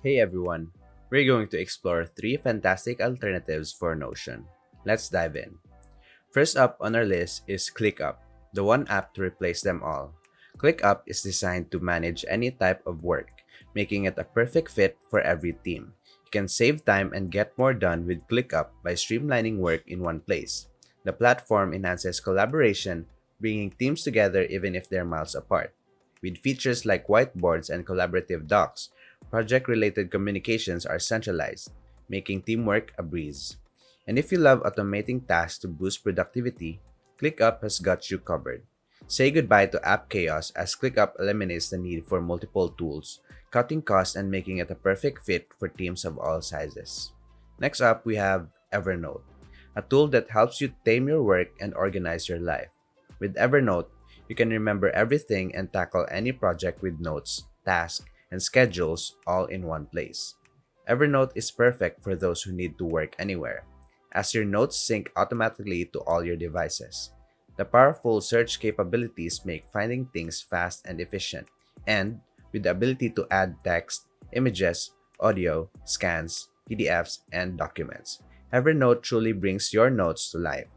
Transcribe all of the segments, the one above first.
Hey everyone, we're going to explore three fantastic alternatives for Notion. Let's dive in. First up on our list is ClickUp, the one app to replace them all. ClickUp is designed to manage any type of work, making it a perfect fit for every team. You can save time and get more done with ClickUp by streamlining work in one place. The platform enhances collaboration, bringing teams together even if they're miles apart. With features like whiteboards and collaborative docs, project related communications are centralized, making teamwork a breeze. And if you love automating tasks to boost productivity, ClickUp has got you covered. Say goodbye to app chaos as ClickUp eliminates the need for multiple tools, cutting costs and making it a perfect fit for teams of all sizes. Next up, we have Evernote, a tool that helps you tame your work and organize your life. With Evernote, you can remember everything and tackle any project with notes, tasks, and schedules all in one place. Evernote is perfect for those who need to work anywhere, as your notes sync automatically to all your devices. The powerful search capabilities make finding things fast and efficient, and with the ability to add text, images, audio, scans, PDFs, and documents. Evernote truly brings your notes to life.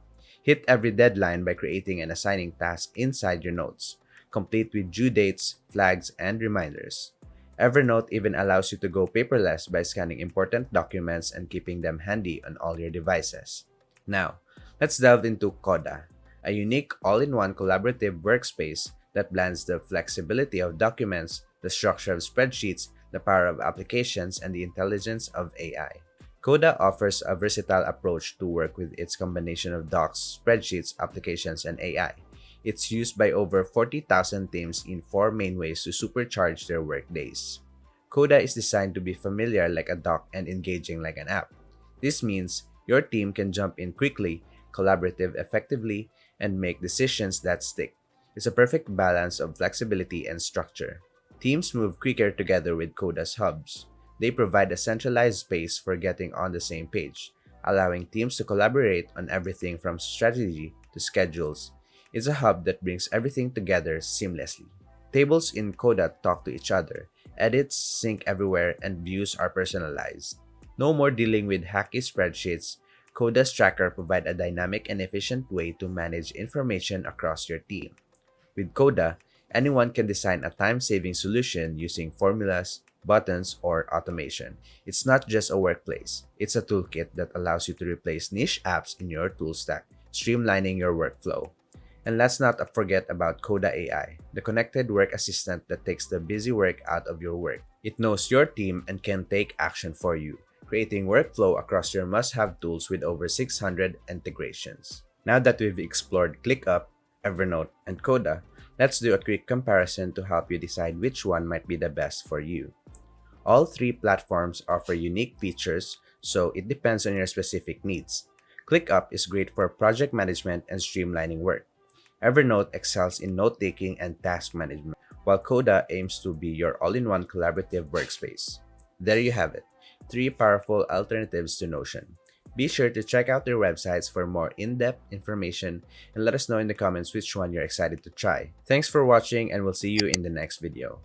Hit every deadline by creating and assigning tasks inside your notes, complete with due dates, flags, and reminders. Evernote even allows you to go paperless by scanning important documents and keeping them handy on all your devices. Now, let's delve into Coda, a unique all-in-one collaborative workspace that blends the flexibility of documents, the structure of spreadsheets, the power of applications, and the intelligence of AI. Coda offers a versatile approach to work with its combination of docs, spreadsheets, applications, and AI. It's used by over 40,000 teams in four main ways to supercharge their workdays. Coda is designed to be familiar like a doc and engaging like an app. This means your team can jump in quickly, collaborative effectively, and make decisions that stick. It's a perfect balance of flexibility and structure. Teams move quicker together with Coda's hubs. They provide a centralized space for getting on the same page, allowing teams to collaborate on everything from strategy to schedules. It's a hub that brings everything together seamlessly. Tables in Coda talk to each other, edits sync everywhere, and views are personalized. No more dealing with hacky spreadsheets. Coda's Tracker provide a dynamic and efficient way to manage information across your team. With Coda, anyone can design a time-saving solution using formulas, buttons, or automation. It's not just a workplace. It's a toolkit that allows you to replace niche apps in your tool stack, streamlining your workflow. And let's not forget about Coda AI, the connected work assistant that takes the busy work out of your work. It knows your team and can take action for you, creating workflow across your must-have tools with over 600 integrations. Now that we've explored ClickUp, Evernote, and Coda, let's do a quick comparison to help you decide which one might be the best for you. All three platforms offer unique features, so it depends on your specific needs. ClickUp is great for project management and streamlining work. Evernote excels in note-taking and task management, while Coda aims to be your all-in-one collaborative workspace. There you have it, three powerful alternatives to Notion. Be sure to check out their websites for more in-depth information and let us know in the comments which one you're excited to try. Thanks for watching and we'll see you in the next video.